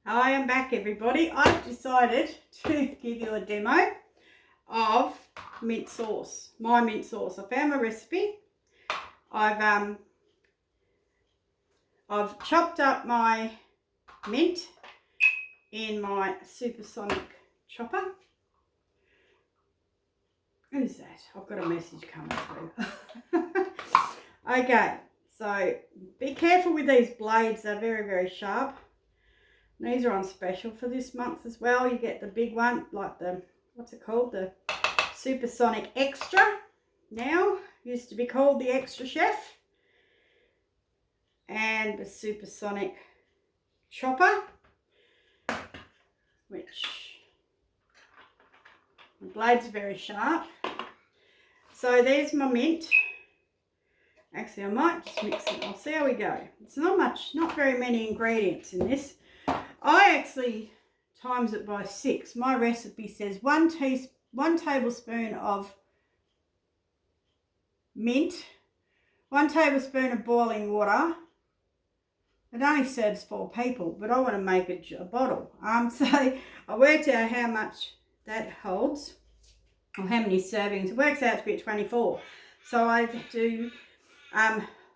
I am back, everybody. I've decided to give you a demo of mint sauce, my mint sauce. I found my recipe. I've chopped up my mint in my SuperSonic Chopper. Who's that? I've got a message coming through. Okay, so be careful with these blades. They're very, very sharp. These are on special for this month as well. You get the big one, like the, what's it called? The SuperSonic Extra. Now, used to be called the Extra Chef. And the SuperSonic Chopper, which the blades are very sharp. So there's my mint. Actually, I might just mix it. I'll see how we go. It's not very many ingredients in this. I actually times it by 6. My recipe says 1 tablespoon of mint, 1 tablespoon of boiling water. It only serves 4 people, but I want to make a bottle. So I worked out how much that holds, or how many servings. It works out to be 24. So I do,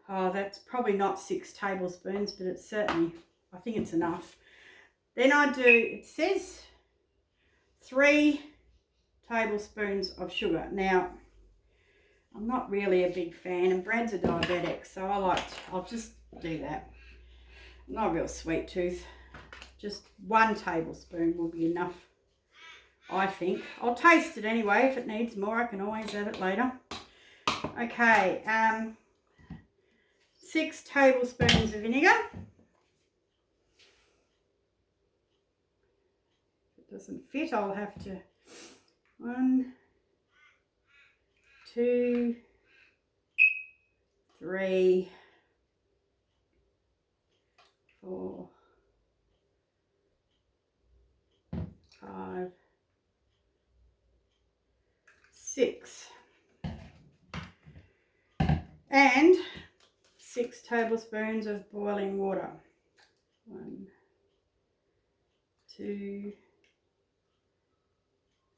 that's probably not 6 tablespoons, but it's certainly, I think it's enough. Then I do, it says 3 tablespoons of sugar. Now, I'm not really a big fan, and Brad's a diabetic, so I'll just do that. I'm not a real sweet tooth. Just 1 tablespoon will be enough, I think. I'll taste it anyway. If it needs more, I can always add it later. Okay, 6 tablespoons of vinegar. Doesn't fit, I'll have to 1, 2, 3, 4, 5, 6, and 6 tablespoons of boiling water. 1, 2,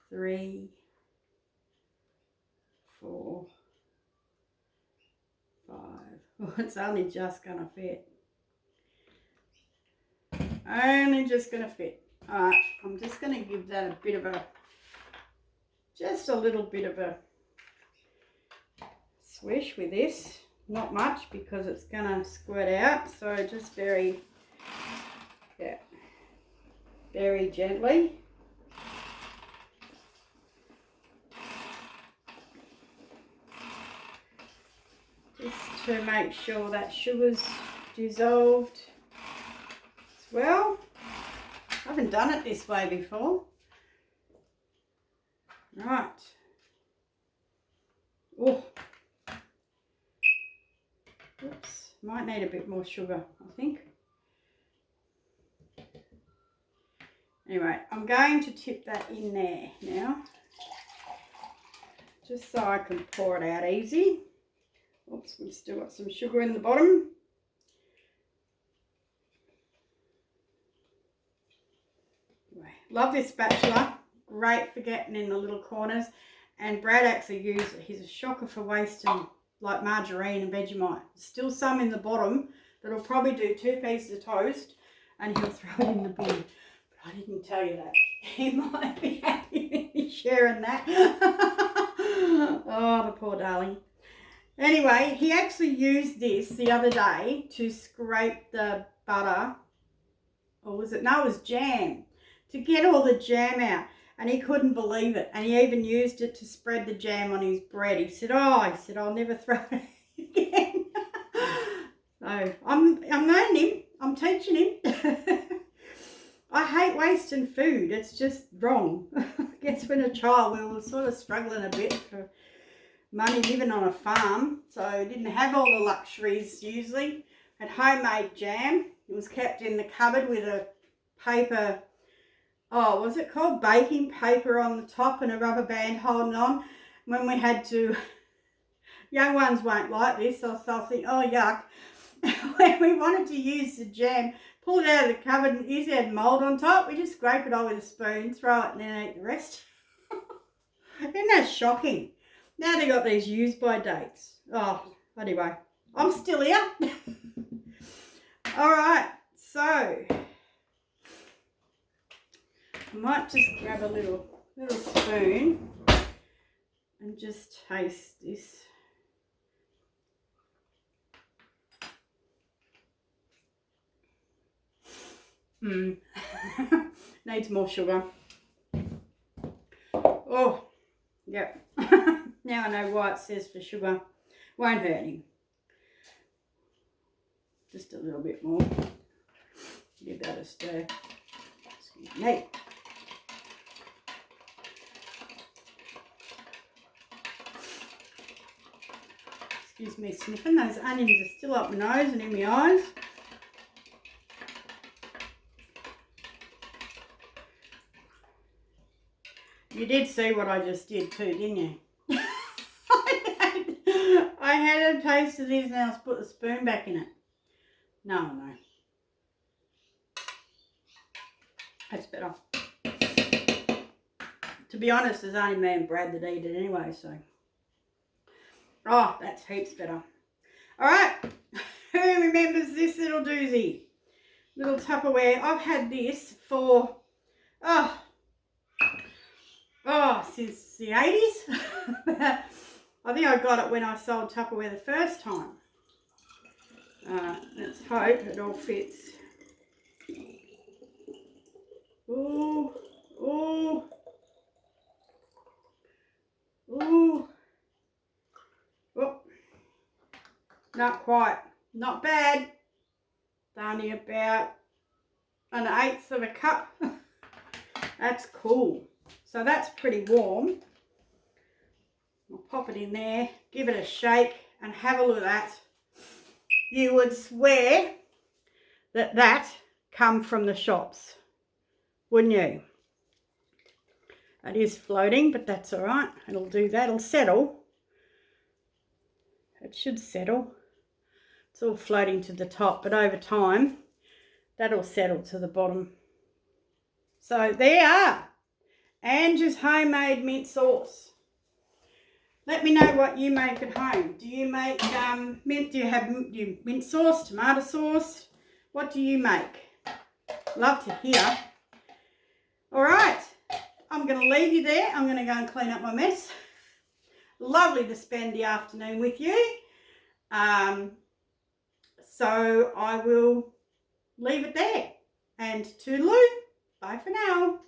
3, 4, 5. Oh, it's only just gonna fit. Only just gonna fit. Alright, I'm just gonna give that a bit of a, just a little bit of a swish with this. Not much, because it's gonna squirt out. So just very gently. Just to make sure that sugar's dissolved as well. I haven't done it this way before. Right. Oh. Oops. Might need a bit more sugar, I think. Anyway, I'm going to tip that in there now, just so I can pour it out easy. Oops, we've still got some sugar in the bottom. Anyway, love this spatula. Great for getting in the little corners. And Brad actually used it. He's a shocker for wasting like margarine and Vegemite. Still some in the bottom that'll probably do 2 pieces of toast, and he'll throw it in the bin. But I didn't tell you that. He might be happy with me sharing that. Oh, the poor darling. Anyway, he actually used this the other day to scrape the butter, or was it? No, it was jam, to get all the jam out. And he couldn't believe it. And he even used it to spread the jam on his bread. He said, I'll never throw it again. So I'm learning him. I'm teaching him. I hate wasting food. It's just wrong. I guess when a child, we were sort of struggling a bit for money, living on a farm, so didn't have all the luxuries usually. Had homemade jam. It was kept in the cupboard with a paper, what was it called? Baking paper on the top and a rubber band holding on. When we had to, young ones won't like this, so I'll think, oh yuck. When we wanted to use the jam, pull it out of the cupboard and usually had mould on top. We just scrape it off with a spoon, throw it and then eat the rest. Isn't that shocking? Now they got these use by dates. Oh, anyway, I'm still here. All right, so I might just grab a little spoon and just taste this. Needs more sugar. Oh, yep. Now I know why it says for sugar. Won't hurt him. Just a little bit more. Give that a stir. Excuse me. Excuse me sniffing. Those onions are still up my nose and in my eyes. You did see what I just did too, didn't you? I had a taste of this, now let's put the spoon back in it. No. That's better. To be honest, there's only me and Brad that eat it anyway, so. Oh, that's heaps better. All right. Who remembers this little doozy? Little Tupperware. I've had this for, since the 80s. I think I got it when I sold Tupperware the first time. Let's hope it all fits. Ooh. Oh, not quite. Not bad. It's only about 1/8 of a cup. That's cool. So that's pretty warm. I'll pop it in there, give it a shake, and have a look at that. You would swear that come from the shops, wouldn't you? It is floating, but that's all right. It'll do that. It'll settle. It should settle. It's all floating to the top, but over time, that'll settle to the bottom. So there you are. Ange's homemade mint sauce. Let me know what you make at home. Do you make mint? Do you have mint sauce, tomato sauce? What do you make? Love to hear. All right, I'm going to leave you there. I'm going to go and clean up my mess. Lovely to spend the afternoon with you. So I will leave it there. And toodaloo. Bye for now.